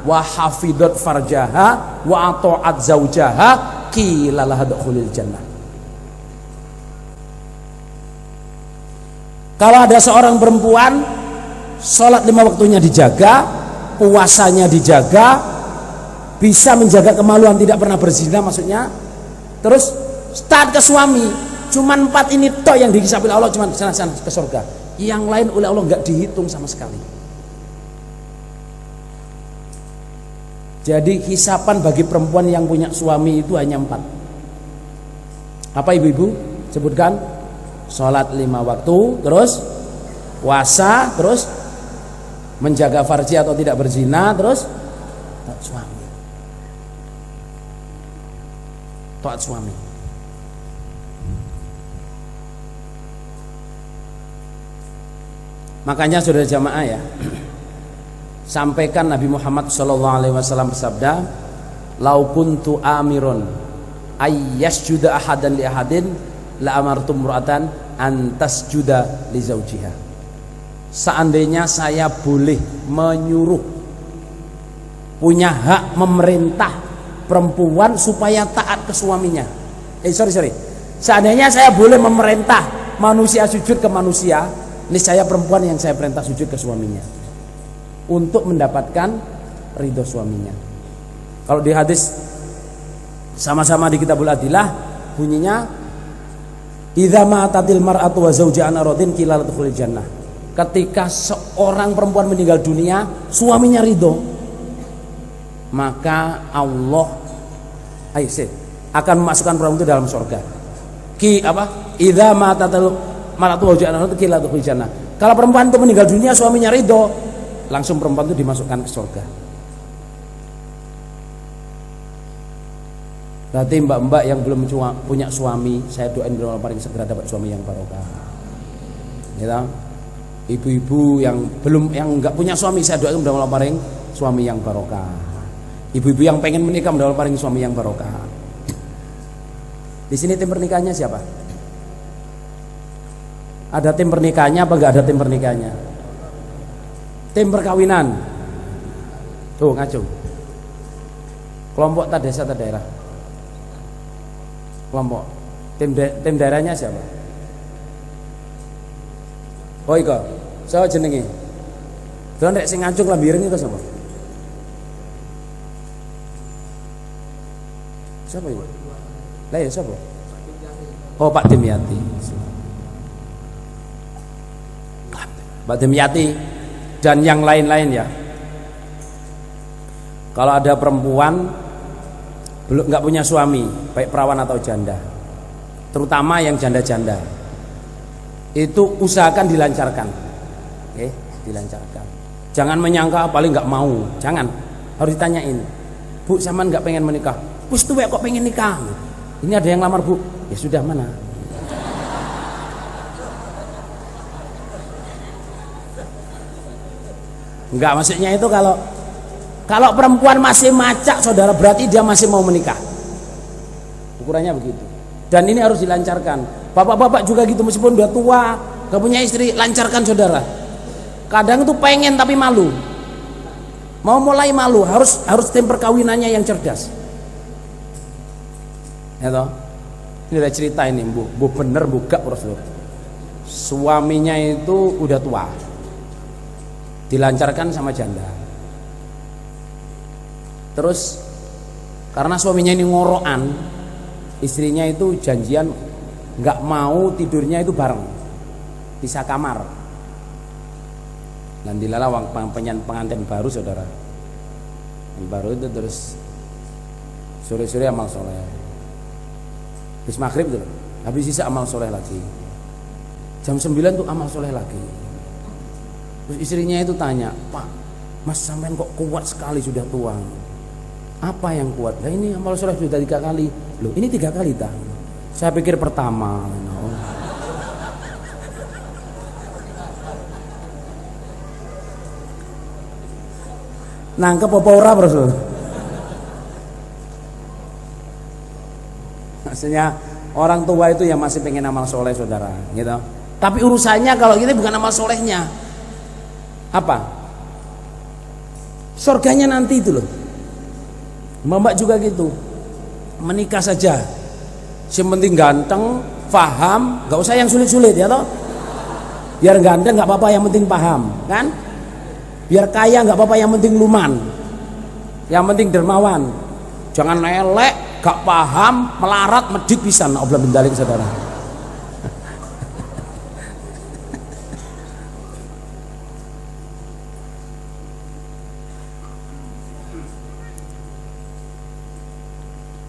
wa hafidhat farjaha wa ata'at zaujaha qila laha dukhulil jannah. Kalau ada seorang perempuan sholat 5 waktunya dijaga, puasanya dijaga, bisa menjaga kemaluan, tidak pernah berzina maksudnya, terus taat ke suami, cuman 4 ini toh yang dihisab oleh Allah, cuman sana-sana ke surga. Yang lain oleh Allah nggak dihitung sama sekali. Jadi hisapan bagi perempuan yang punya suami itu hanya 4. Apa ibu-ibu? Sebutkan. Sholat 5 waktu, terus puasa, terus menjaga farji atau tidak berzina, terus taat suami. Taat suami. Makanya saudara jamaah ya, sampaikan Nabi Muhammad SAW bersabda, "Lau kuntu amirun ayyasjuda ahadan li ahadin la amartum mur'atan antas juda li zaujiha." Seandainya saya boleh menyuruh, punya hak memerintah perempuan supaya taat ke suaminya. Seandainya saya boleh memerintah manusia sujud ke manusia, niscaya perempuan yang saya perintah sujud ke suaminya untuk mendapatkan ridho suaminya. Kalau di hadis sama-sama di Kitabul Adilah bunyinya, idza matatil mar'atu wa zawjuha an radin qila ladkhulil jannah. Ketika seorang perempuan meninggal dunia, suaminya ridho, maka Allah akan memasukkan perempuan itu dalam surga. Idza matatil mar'atu wa zawjuha an radin qila ladkhulil jannah. Kalau perempuan itu meninggal dunia, suaminya ridho, langsung perempuan itu dimasukkan ke surga. Berarti mbak-mbak yang belum punya suami, saya doain mudah-mudahan paling segera dapat suami yang barokah. Ya, ibu-ibu yang nggak punya suami, saya doain mudah-mudahan paling suami yang barokah. Ibu-ibu yang pengen menikah mendapat paring suami yang barokah. Di sini tim pernikahannya siapa? Ada tim pernikahannya apa enggak ada tim pernikahannya? Tim perkawinan. Tuh ngaco. Kelompok tak desa tak daerah. Kelompok. Tim daerahnya siapa? Oh iko. Siapa jenenge? Dolan rek sing ngacung lambi ireng iku sapa? Siapa itu? Lah ya siapa? Oh Pak Dimyati. Pak Dimyati dan yang lain-lain ya. Kalau ada perempuan belum nggak punya suami, baik perawan atau janda, terutama yang janda-janda, itu usahakan dilancarkan, oke, dilancarkan. Jangan menyangka paling nggak mau, jangan, harus ditanyain, Bu, sampean nggak pengen menikah? Wis tuwek kok pengen nikah? Ini ada yang lamar Bu, ya sudah mana? Enggak, maksudnya itu kalau perempuan masih macak saudara, berarti dia masih mau menikah. Ukurannya begitu. Dan ini harus dilancarkan. Bapak-bapak juga gitu, meskipun udah tua gak punya istri, lancarkan saudara. Kadang tuh pengen tapi malu, mau mulai malu. Harus tim perkawinannya yang cerdas ya toh. Ini ada cerita ini, bu bener buka Rasul. Suaminya itu udah tua, dilancarkan sama janda. Terus karena suaminya ini ngorokan, istrinya itu janjian nggak mau tidurnya itu bareng, bisa kamar. Dan dilalah pengantin baru saudara, yang baru itu terus sore-sore amal soleh, habis maghrib tuh, habis sisa amal soleh lagi, jam 9 tuh amal soleh lagi. Terus istrinya itu tanya, Pak, Mas sampean kok kuat sekali sudah tua? Apa yang kuat? Nah ini amal soleh sudah 3 kali. Loh ini 3 kali tak? Saya pikir pertama. Nangkep apa ora Rasul? Maksudnya orang tua itu yang masih pengen amal soleh saudara, gitu. Tapi urusannya kalau kita bukan amal solehnya, apa? Surganya nanti itu loh. Mbak juga gitu, menikah saja, yang penting ganteng, paham, gak usah yang sulit-sulit ya toh. Biar ganteng gak apa-apa, yang penting paham, kan? Biar kaya gak apa-apa, yang penting luman, yang penting dermawan. Jangan elek, gak paham, melarat, medit pisan. Oblah bendalik saudara.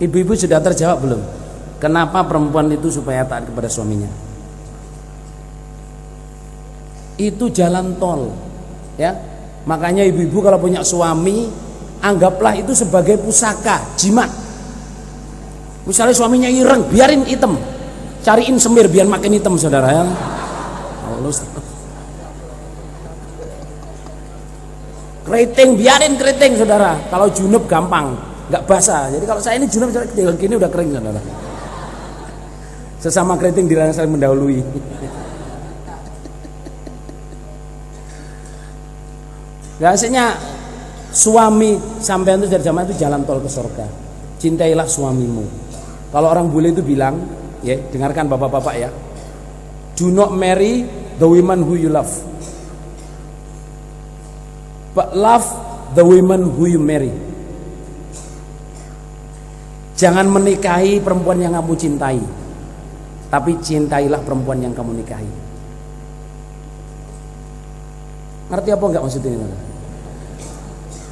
Ibu-ibu sudah terjawab belum? Kenapa perempuan itu supaya taat kepada suaminya? Itu jalan tol, ya. Makanya ibu-ibu kalau punya suami, anggaplah itu sebagai pusaka, jimat. Misalnya suaminya ireng, biarin hitam, cariin semir biar makin hitam saudara ya. Keriting, biarin keriting saudara. Kalau junub gampang, nggak basah. Jadi kalau saya ini junub gini udah kering saudara. Sesama keriting dilarang saling mendahului. Biasanya suami sampean itu dari zaman itu jalan tol ke surga. Cintailah suamimu. Kalau orang bule itu bilang, ya dengarkan bapak-bapak ya, do not marry the women who you love, but love the women who you marry. Jangan menikahi perempuan yang kamu cintai, tapi cintailah perempuan yang kamu nikahi. Ngerti apa enggak maksudnya?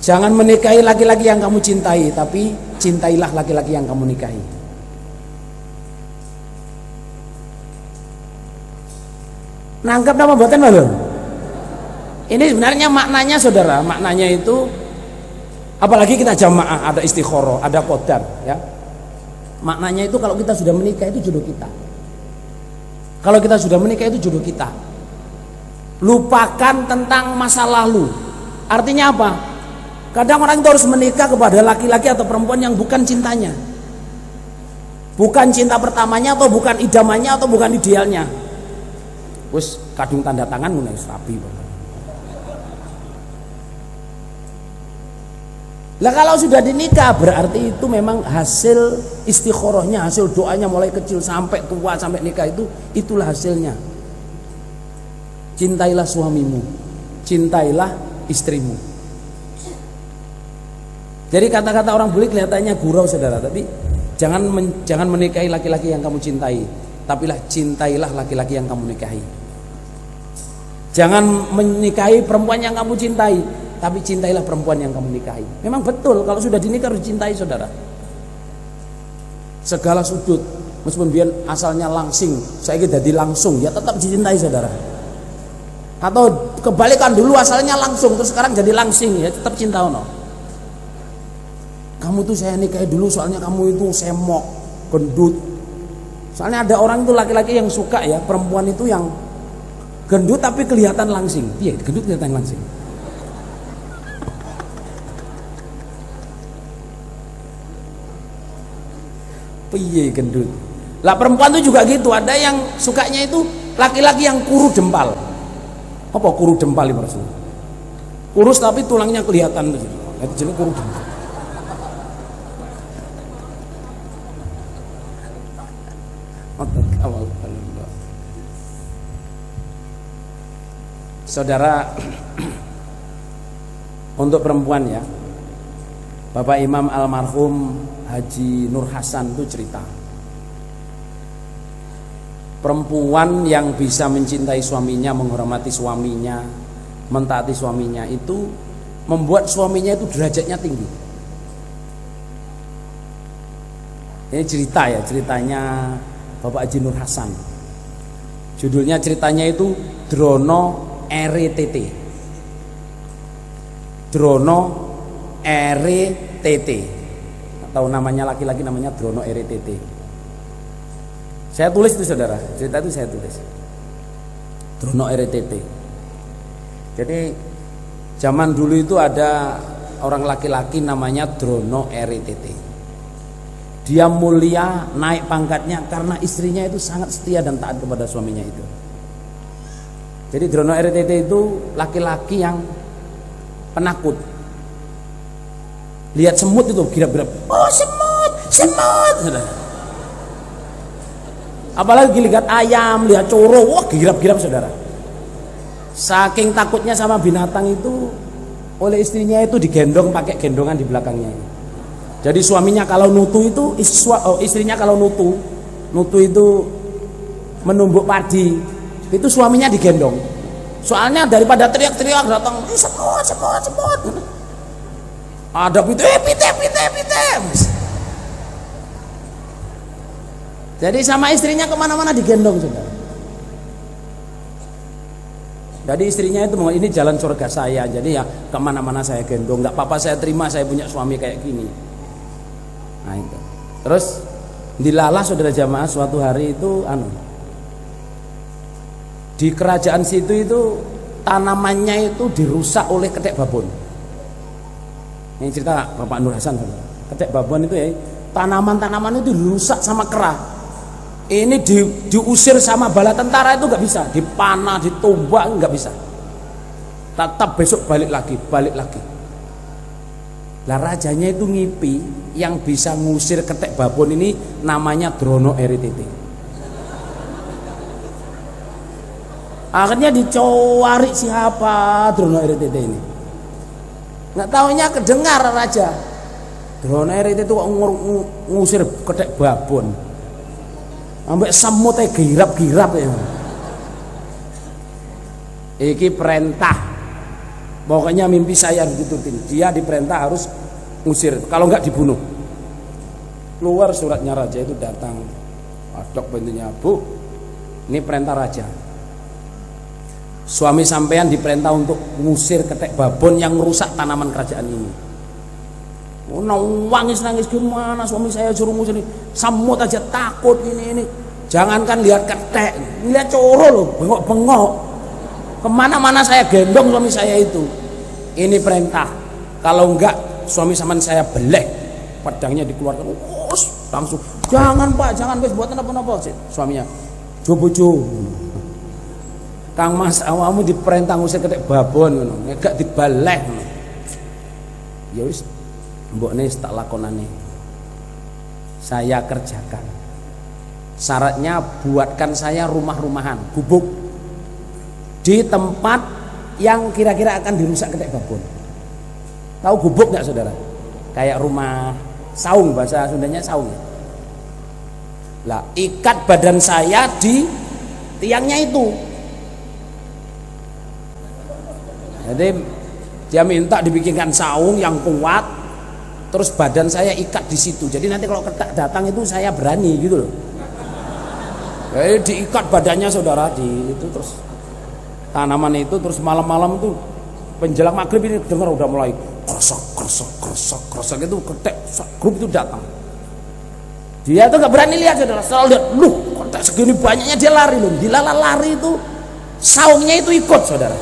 Jangan menikahi laki-laki yang kamu cintai, tapi cintailah laki-laki yang kamu nikahi. Nangkep nama buatan malu. Ini sebenarnya maknanya saudara, maknanya itu apalagi kita jamaah, ada istikharah, ada qadar ya. Maknanya itu kalau kita sudah menikah itu jodoh kita. Kalau kita sudah menikah itu jodoh kita. Lupakan tentang masa lalu. Artinya apa? Kadang orang itu harus menikah kepada laki-laki atau perempuan yang bukan cintanya, bukan cinta pertamanya, atau bukan idamannya, atau bukan idealnya. Wes kadung tanda tangan mulai rapi. Lah kalau sudah dinikah berarti itu memang hasil istikharahnya, hasil doanya mulai kecil sampai tua sampai nikah itulah hasilnya. Cintailah suamimu, cintailah istrimu. Jadi kata-kata orang bule kelihatannya gurau saudara, tapi jangan menikahi laki-laki yang kamu cintai, tapilah cintailah laki-laki yang kamu nikahi. Jangan menikahi perempuan yang kamu cintai, tapi cintailah perempuan yang kamu nikahi. Memang betul kalau sudah dinikah harus cintai saudara. Segala sudut, meskipun biar asalnya langsing, saya jadi langsung, ya tetap dicintai saudara. Atau kebalikan, dulu asalnya langsung, terus sekarang jadi langsing, ya tetap cinta no. Kamu tuh saya nikahi dulu soalnya kamu itu semok, gendut. Soalnya ada orang itu laki-laki yang suka ya perempuan itu yang gendut tapi kelihatan langsing. Iya, gendut kelihatan langsing. Piye gendut. Lah perempuan itu juga gitu, ada yang sukanya itu laki-laki yang kuru jempal. Apa kuru jempal itu maksudnya? Kurus tapi tulangnya kelihatan gitu. Itu jenis kuru jempal. Saudara, untuk perempuan ya, Bapak Imam almarhum Haji Nur Hasan itu cerita, perempuan yang bisa mencintai suaminya, menghormati suaminya, mentaati suaminya itu membuat suaminya itu derajatnya tinggi. Ini cerita ya, ceritanya Bapak Haji Nur Hasan. Judulnya ceritanya itu Drono RTT. Drono RTT. Atau namanya laki-laki namanya Drono RTT. Saya tulis itu saudara, cerita itu saya tulis. Drono RTT. Jadi zaman dulu itu ada orang laki-laki namanya Drono RTT. Dia mulia, naik pangkatnya karena istrinya itu sangat setia dan taat kepada suaminya itu. Jadi Drono RTT itu laki-laki yang penakut. Lihat semut itu girap-girap. Oh semut, semut. Apalagi lihat ayam, lihat coro, wah girap-girap saudara. Saking takutnya sama binatang itu, oleh istrinya itu digendong pakai gendongan di belakangnya. Jadi suaminya kalau nutu itu, istrinya kalau nutu itu menumbuk padi, itu suaminya digendong. Soalnya daripada teriak-teriak datang, semut, semut, semut. Ada pite. Jadi sama istrinya kemana-mana digendong saudara. Jadi istrinya itu ini jalan surga saya, jadi ya kemana-mana saya gendong, nggak apa-apa saya terima, saya punya suami kayak gini. Nah itu. Terus dilalah saudara jamaah suatu hari itu di kerajaan situ itu tanamannya itu dirusak oleh ketek babon. Ini cerita Bapak Nur Hasan saudara. Ketek babon itu ya tanaman-tanaman itu dirusak sama kera. Ini diusir sama bala tentara itu nggak bisa, dipanah, ditombak nggak bisa. Tetap besok balik lagi. Lah rajanya itu ngipi, yang bisa ngusir ketek babon ini namanya Drono RTT. Akhirnya dicari siapa Drono RTT ini. Nggak taunya kedengar raja. Drono RTT itu kok ngusir ketek babon. Ambek semutnya girap-girap ya. Iki perintah. Pokoknya mimpi saya diturutin. Dia diperintah harus ngusir. Kalau enggak dibunuh. Keluar suratnya raja itu datang. Adok pintunya, Bu. Ini perintah raja. Suami sampean diperintah untuk ngusir ketek babon yang merusak tanaman kerajaan ini. Oh, nangis gimana suami saya suruh ngusir ini. Semut aja takut ini. Jangankan lihat ketek, lihat coro loh, bengok-bengok. Kemana-mana saya gendong suami saya itu. Ini perintah. Kalau enggak suami sampean saya belek, pedangnya dikeluarkan. Langsung, jangan Pak, jangan wis mboten apa-apa. Suaminya, "Jo bojo. Kang Mas awakmu diperintah ngusir ketek babon ngono, gak dibaleh ngono." Ya wis, mbokne tak lakonane. Saya kerjakan. Syaratnya buatkan saya rumah-rumahan, gubuk di tempat yang kira-kira akan dirusak ketek babon. Tahu gubuk nggak saudara? Kayak rumah saung, bahasa Sundanya saung. Lah, ikat badan saya di tiangnya itu. Jadi dia minta dibikinkan saung yang kuat, terus badan saya ikat di situ. Jadi nanti kalau ketak datang itu saya berani gitu loh. Jadi diikat badannya saudara di itu, terus tanaman itu, terus malam-malam tuh menjelang maghrib ini dengar udah mulai krosok itu ketek grup itu datang. Dia tuh gak berani lihat saudara, selalu lihat, loh ketek segini banyaknya, dia lari loh. Dilala lari itu saungnya itu ikut saudara.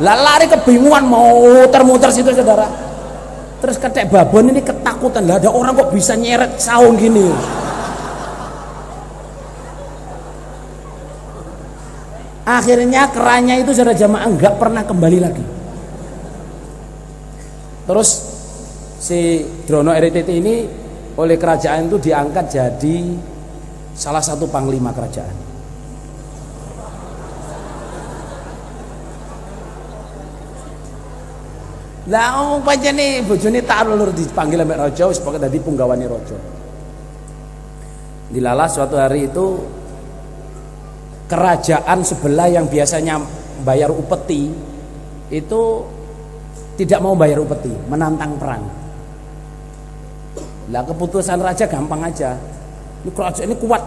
Lah lari kebingungan mau muter-muter situ saudara. Terus ketek babon ini ketakutan, lah ada orang kok bisa nyeret saung gini. Akhirnya kerannya itu saudara jamaah nggak pernah kembali lagi. Terus si Drono RTT ini oleh kerajaan itu diangkat jadi salah satu panglima kerajaan. Lah pancene bojone tak lur dipanggil ambek raja wis pokoke dadi punggawane raja. Dilala suatu hari itu kerajaan sebelah yang biasanya bayar upeti itu tidak mau bayar upeti, menantang perang. Lah keputusan raja gampang aja. Ini kerajaan ini kuat.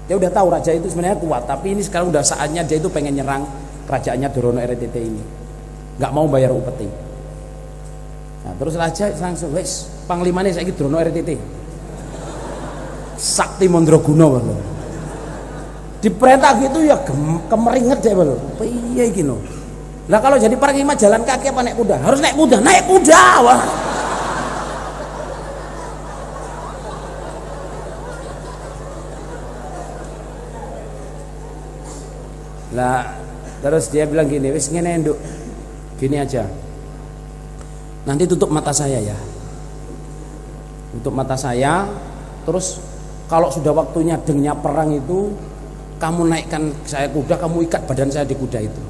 Dia udah tahu raja itu sebenarnya kuat, tapi ini sekarang udah saatnya dia itu pengen nyerang kerajaannya Dorono RTT ini. Nggak mau bayar upeti. Nah, terus raja langsung, wes panglimane saiki Dorono RTT. Sakti Mandraguna lho. Diperintah gitu ya kemeringet deh lho. Piye iki lho. Lah kalau jadi panglima jalan kaki apa naik kuda? Harus naik kuda, naik kuda. Wah. Lah terus dia bilang gini, wis ngene nduk. Gini aja. Nanti tutup mata saya ya. Tutup mata saya, terus kalau sudah waktunya dengnya perang itu, kamu naikkan saya kuda, kamu ikat badan saya di kuda itu.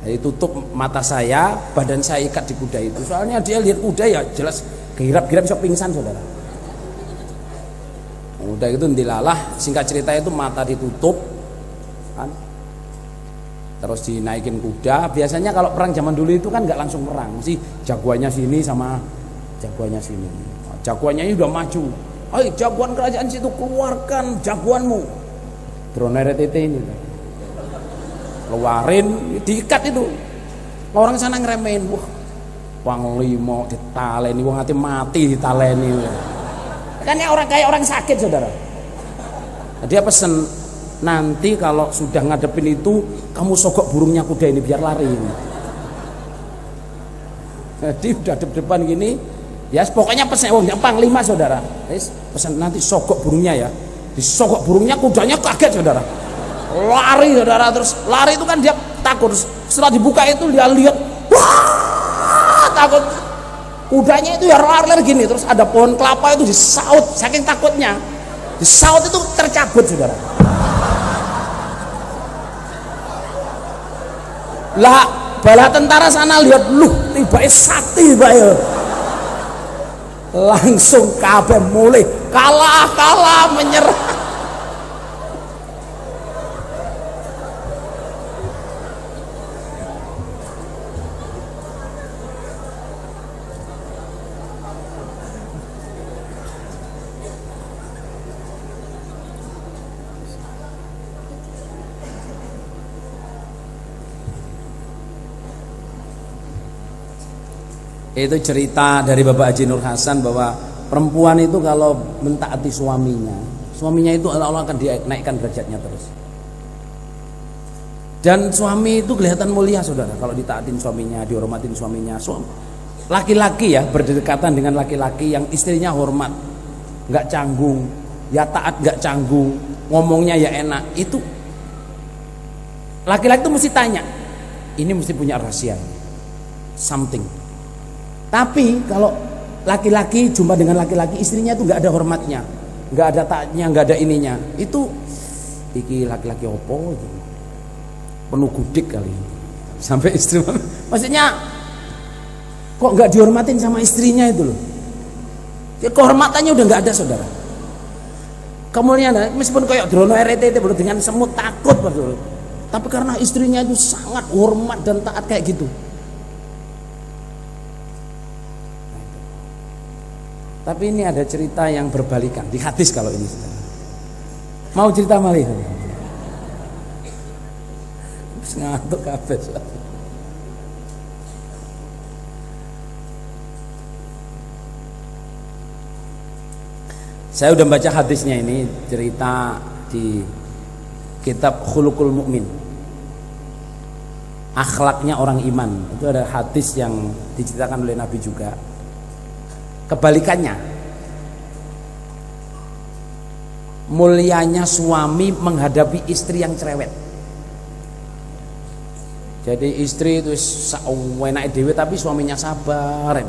Jadi tutup mata saya, badan saya ikat di kuda itu. Soalnya dia lihat kuda ya jelas girap-girap bisa pingsan saudara. Udah itu dilalah, singkat cerita itu mata ditutup, kan? Terus dinaikin kuda. Biasanya kalau perang zaman dulu itu kan nggak langsung perang, sih jagoannya sini sama jagoannya sini. Jagoannya ini udah maju. Ayo jagoan kerajaan situ keluarkan jagoanmu. Drono RTT ini. Keluarin, diikat itu. Orang sana ngeremehin, wah, panglima ditaleni, wong ati mati ditaleni. Kan ya orang kayak orang sakit saudara. Dia pesen, nanti kalau sudah ngadepin itu, kamu sogok burungnya kuda ini biar lari. Jadi udah depan gini, ya pokoknya pesen, wong panglima saudara. Pesen nanti sogok burungnya ya. Disogok burungnya, kudanya kaget saudara. Lari saudara, terus lari itu kan dia takut. Setelah dibuka itu dia lihat, wah takut. Kudanya itu ya lari gini, terus ada pohon kelapa itu disaut, saking takutnya disaut itu tercabut saudara. Lah bala tentara sana lihat, luh tiba sakti bae. Langsung kabeh mulai kalah menyerah. Itu cerita dari Bapak Haji Nur Hasan bahwa perempuan itu kalau mentaati suaminya itu Allah akan dinaikkan derajatnya terus. Dan suami itu kelihatan mulia saudara kalau ditaatin suaminya, dihormatin suaminya. Laki-laki ya berdekatan dengan laki-laki yang istrinya hormat, nggak canggung, ya taat nggak canggung, ngomongnya ya enak. Itu laki-laki itu mesti tanya, ini mesti punya rahasia, something. Tapi kalau laki-laki jumpa dengan laki-laki, istrinya itu nggak ada hormatnya, nggak ada taatnya, nggak ada ininya, itu iki laki-laki opo gitu. Penuh gudik kali sampai istri maksudnya kok nggak dihormatin sama istrinya itu loh ya, kehormatannya udah nggak ada saudara. Kemudian meskipun kayak drono RTT dengan semut takut betul, tapi karena istrinya itu sangat hormat dan taat kayak gitu. Tapi ini ada cerita yang berbalikan di hadis kalau ini saudara. Mau cerita malih ngantuk kabeh. Saya udah baca hadisnya ini, cerita di kitab Khuluqul Mukmin, akhlaknya orang iman. Itu ada hadis yang diceritakan oleh Nabi juga. Kebalikannya, mulianya suami menghadapi istri yang cerewet. Jadi istri itu enak dewe tapi suaminya sabar.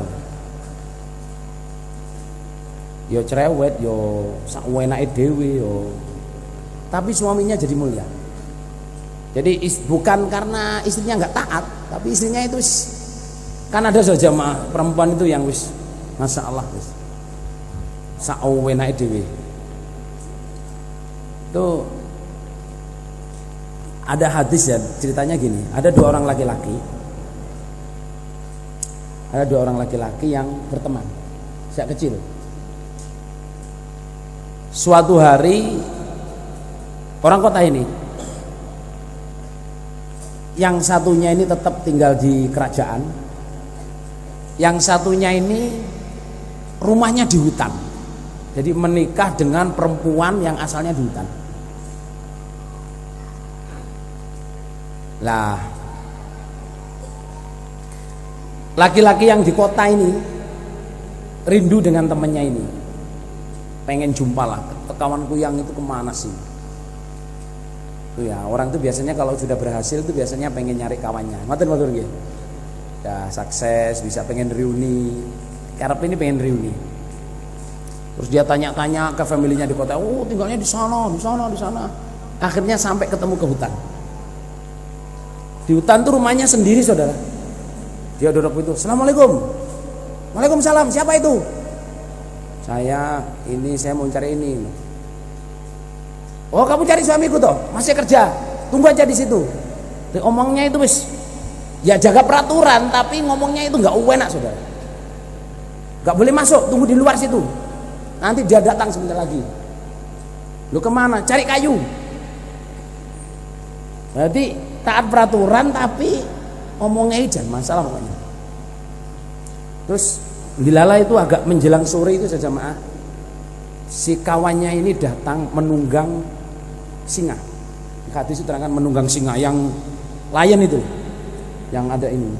Yo cerewet, yo enak dewe yo. Tapi suaminya jadi mulia. Jadi bukan karena istrinya nggak taat, tapi istrinya itu kan ada saja perempuan itu yang wis masya Allah wis enak dewe. Itu ada hadis ya, ceritanya gini, ada dua orang laki-laki yang berteman sejak kecil. Suatu hari orang kota ini, yang satunya ini tetap tinggal di kerajaan, yang satunya ini rumahnya di hutan. Jadi menikah dengan perempuan yang asalnya di hutan. Lah, laki-laki yang di kota ini rindu dengan temannya ini, pengen jumpa lah, kawanku yang itu kemana sih? Tuh ya, orang itu biasanya kalau sudah berhasil itu biasanya pengen nyari kawannya. Matur nggih. Ya sukses, bisa pengen reuni. Karep ini pengen reuni. Terus dia tanya-tanya ke familynya di kota, oh tinggalnya di sana. Akhirnya sampai ketemu ke hutan. Di hutan tuh rumahnya sendiri saudara. Dia duduk itu, assalamualaikum. Waalaikumsalam. Siapa itu? Saya mau cari ini. Oh kamu cari suamiku toh? Masih kerja. Tunggu aja di situ. Omongnya itu wis, ya jaga peraturan, tapi ngomongnya itu nggak enak saudara. Nggak boleh masuk. Tunggu di luar situ. Nanti dia datang sebentar lagi. Lu kemana? Cari kayu. Berarti taat peraturan tapi omongnya jangan masalah pokoknya. Terus dilala itu agak menjelang sore itu saja jamaah, si kawannya ini datang menunggang singa. Hadis itu terangkan menunggang singa yang lion itu, yang ada ini.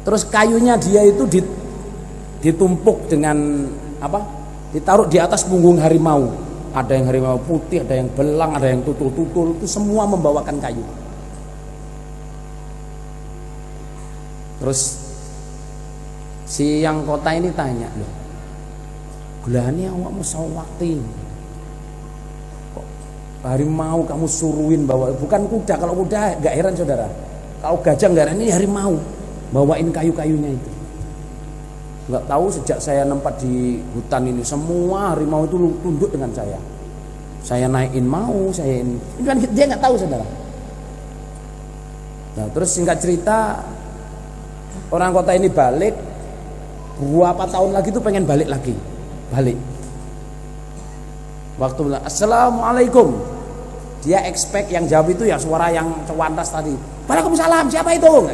Terus kayunya dia itu ditumpuk dengan apa? Ditaruh di atas punggung harimau. Ada yang harimau putih, ada yang belang, ada yang tutul-tutul, itu semua membawakan kayu. Terus si yang kota ini tanya, loh, gelani awakmu sawakti, kok harimau kamu suruhin bawa, bukan kuda. Kalau kuda gak heran saudara, kalau gajah gak heran, ini harimau bawain kayu-kayunya itu. Nggak tahu sejak saya nempat di hutan ini semua harimau itu tunduk dengan saya. Saya naikin mau, saya ini kan dia nggak tahu saudara. Nah terus singkat cerita, orang kota ini balik. Berapa tahun lagi tuh pengen balik lagi, balik. Waktu bilang assalamualaikum, dia expect yang jawab itu ya suara yang cewantas tadi. Waalaikumsalam, siapa itu?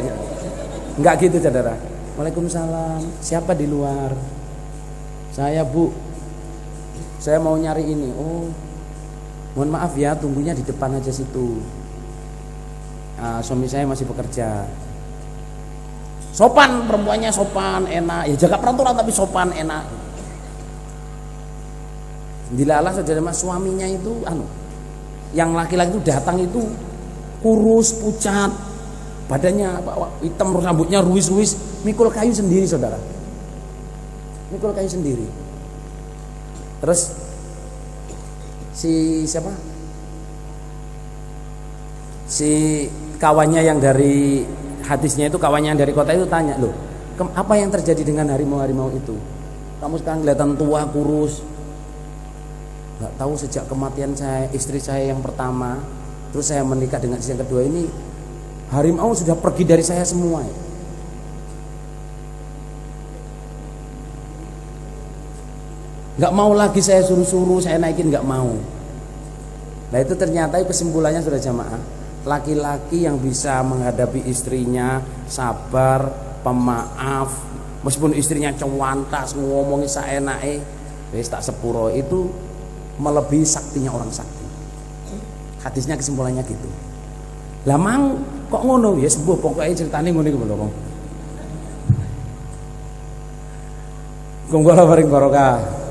Nggak gitu saudara. Waalaikumsalam, siapa di luar? Saya bu, saya mau nyari ini. Oh, mohon maaf ya, tunggunya di depan aja situ. suami saya masih bekerja. Sopan, perempuannya sopan, enak, ya jaga peraturan tapi sopan, enak. Dilalah saudara mas, suaminya itu yang laki-laki itu datang itu kurus, pucat, badannya hitam, rambutnya ruis-ruis, mikul kayu sendiri saudara, mikul kayu sendiri. Terus si kawannya yang dari hadisnya itu, kawannya yang dari kota itu tanya, loh apa yang terjadi dengan harimau-harimau itu? Kamu sekarang kelihatan tua, kurus. Nggak tahu, sejak kematian istri saya yang pertama, terus saya menikah dengan istri yang kedua ini, harimau sudah pergi dari saya semua. Nggak mau lagi saya suruh-suruh, saya naikin, nggak mau. Nah itu ternyata kesimpulannya sudah jamaah, laki-laki yang bisa menghadapi istrinya, sabar, pemaaf, meskipun istrinya cewantas ngomongi saenake, wis tak sepuro, itu melebihi saktinya orang sakti. Hadisnya kesimpulannya gitu. Lah mang kok ngono ya, sebuah pokoknya ceritane ngono iku lho. Konggo la paring barokah.